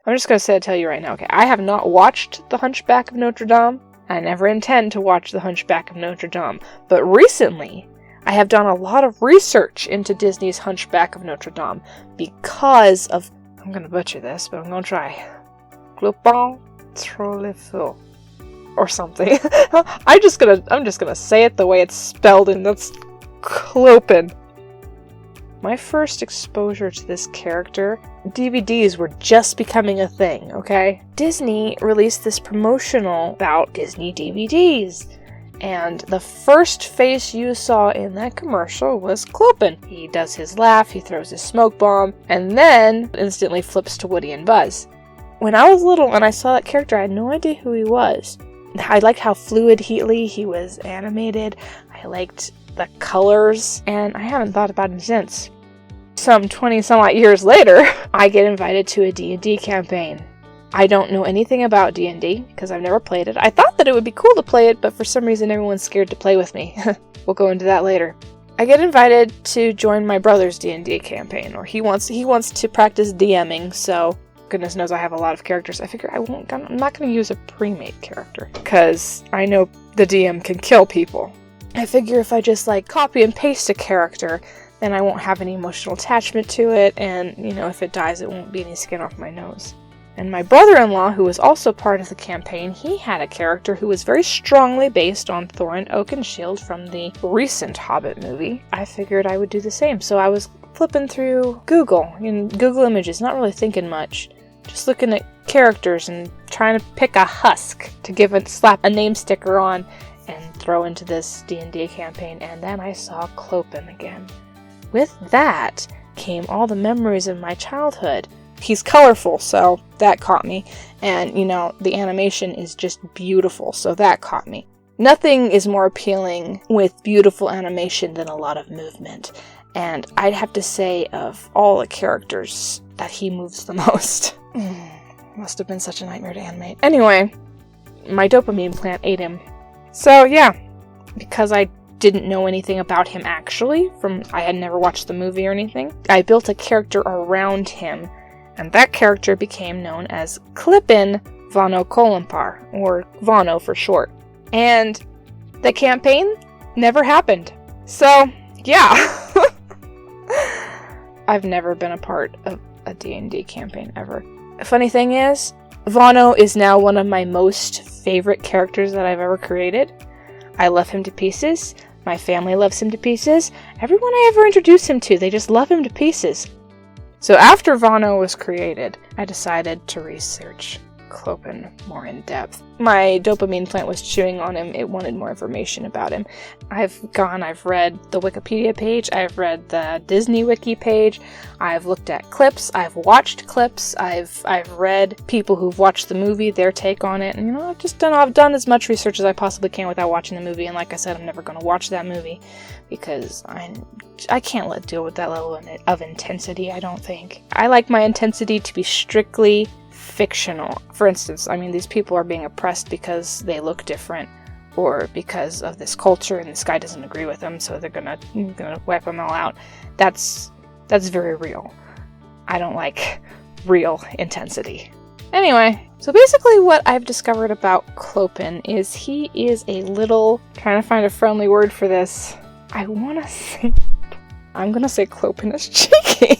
I'm just gonna tell you right now, okay, I have not watched The Hunchback of Notre Dame. I never intend to watch The Hunchback of Notre Dame. But recently, I have done a lot of research into Disney's Hunchback of Notre Dame because of, I'm gonna butcher this, but I'm gonna try. Clopin Trouillefou. Or something. I'm just gonna say it the way it's spelled, and that's Clopin. My first exposure to this character, DVDs were just becoming a thing, okay? Disney released this promotional about Disney DVDs, and the first face you saw in that commercial was Clopin. He does his laugh, he throws his smoke bomb, and then instantly flips to Woody and Buzz. When I was little and I saw that character, I had no idea who he was. I liked how fluidly he was animated. I liked the colors, and I haven't thought about him since. Some 20-some-odd years later, I get invited to a D&D campaign. I don't know anything about D&D, because I've never played it. I thought that it would be cool to play it, but for some reason everyone's scared to play with me. We'll go into that later. I get invited to join my brother's D&D campaign, or he wants to practice DMing, so goodness knows I have a lot of characters. I figure I'm not going to use a pre-made character, because I know the DM can kill people. I figure if I just copy and paste a character, then I won't have any emotional attachment to it, and if it dies, it won't be any skin off my nose. And my brother-in-law, who was also part of the campaign, he had a character who was very strongly based on Thorin Oakenshield from the recent Hobbit movie. I figured I would do the same, so I was flipping through Google Images, not really thinking much. Just looking at characters and trying to pick a husk to slap a name sticker on and throw into this D&D campaign, and then I saw Clopin again. With that came all the memories of my childhood. He's colorful, so that caught me, and the animation is just beautiful, so that caught me. Nothing is more appealing with beautiful animation than a lot of movement, and I'd have to say of all the characters that he moves the most. Must have been such a nightmare to animate. Anyway, my dopamine plant ate him. So yeah, because I didn't know anything about him actually, I had never watched the movie or anything, I built a character around him, and that character became known as Clopin Vano Kolompar, or Vano for short. And the campaign never happened. So, yeah. I've never been a part of a D&D campaign ever. The funny thing is, Vano is now one of my most favorite characters that I've ever created. I love him to pieces. My family loves him to pieces. Everyone I ever introduce him to, they just love him to pieces. So after Vano was created, I decided to research Clopin more in depth. My dopamine plant was chewing on him. It wanted more information about him. I've read the Wikipedia page, I've read the Disney Wiki page, I've looked at clips, I've watched clips, I've read people who've watched the movie, their take on it, and I've done as much research as I possibly can without watching the movie, and like I said, I'm never going to watch that movie, because I can't deal with that level of intensity, I don't think. I like my intensity to be strictly fictional. For instance, these people are being oppressed because they look different, or because of this culture and this guy doesn't agree with them, so they're gonna wipe them all out. That's very real. I don't like real intensity. Anyway, so basically what I've discovered about Clopin is he is a little, trying to find a friendly word for this, I'm gonna say Clopin is cheeky.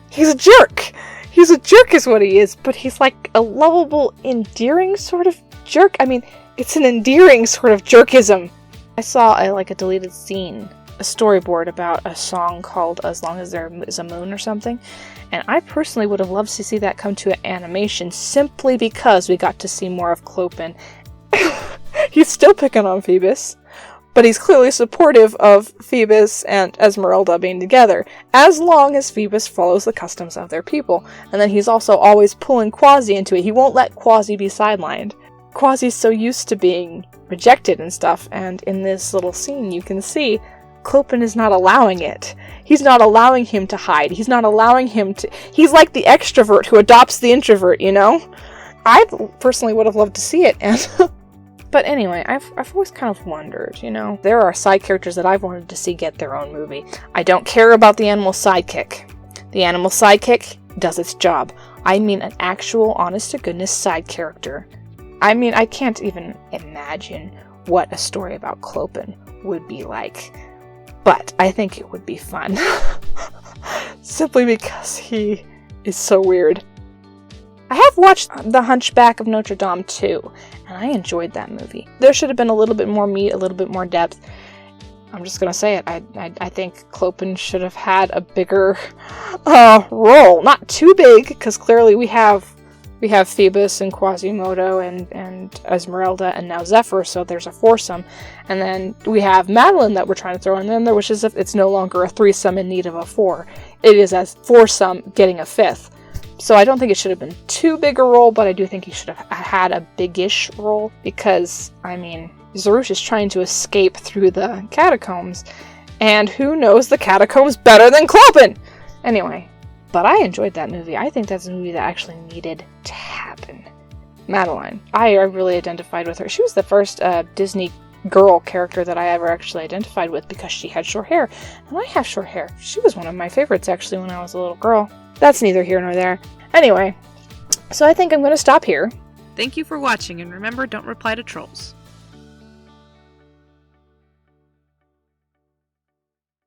He's a jerk. He's a jerk is what he is, but he's like a lovable, endearing sort of jerk. It's an endearing sort of jerkism. I saw a deleted scene, a storyboard about a song called As Long As There Is a Moon or something, and I personally would have loved to see that come to an animation simply because we got to see more of Clopin. He's still picking on Phoebus, but he's clearly supportive of Phoebus and Esmeralda being together, as long as Phoebus follows the customs of their people. And then he's also always pulling Quasi into it. He won't let Quasi be sidelined. Quasi's so used to being rejected and stuff, and in this little scene you can see Clopin is not allowing it. He's not allowing him to hide. He's not allowing him to... He's like the extrovert who adopts the introvert, I personally would have loved to see it, and... But anyway, I've always kind of wondered, there are side characters that I've wanted to see get their own movie. I don't care about the animal sidekick. The animal sidekick does its job. I mean an actual, honest-to-goodness side character. I mean, I can't even imagine what a story about Clopin would be like, but I think it would be fun. Simply because he is so weird. I have watched The Hunchback of Notre Dame too, and I enjoyed that movie. There should have been a little bit more meat, a little bit more depth. I'm just gonna say it. I think Clopin should have had a bigger role. Not too big, because clearly we have Phoebus and Quasimodo and Esmeralda and now Zephyr, so there's a foursome. And then we have Madeline that we're trying to throw in there, which is if it's no longer a threesome in need of a four. It is a foursome getting a fifth. So I don't think it should have been too big a role, but I do think he should have had a big-ish role, because, I mean, Zarouche is trying to escape through the catacombs, and who knows the catacombs better than Clopin? Anyway, but I enjoyed that movie. I think that's a movie that actually needed to happen. Madeline. I really identified with her. She was the first Disney girl character that I ever actually identified with, because she had short hair. And I have short hair. She was one of my favorites, actually, when I was a little girl. That's neither here nor there. Anyway, so I think I'm going to stop here. Thank you for watching, and remember, don't reply to trolls.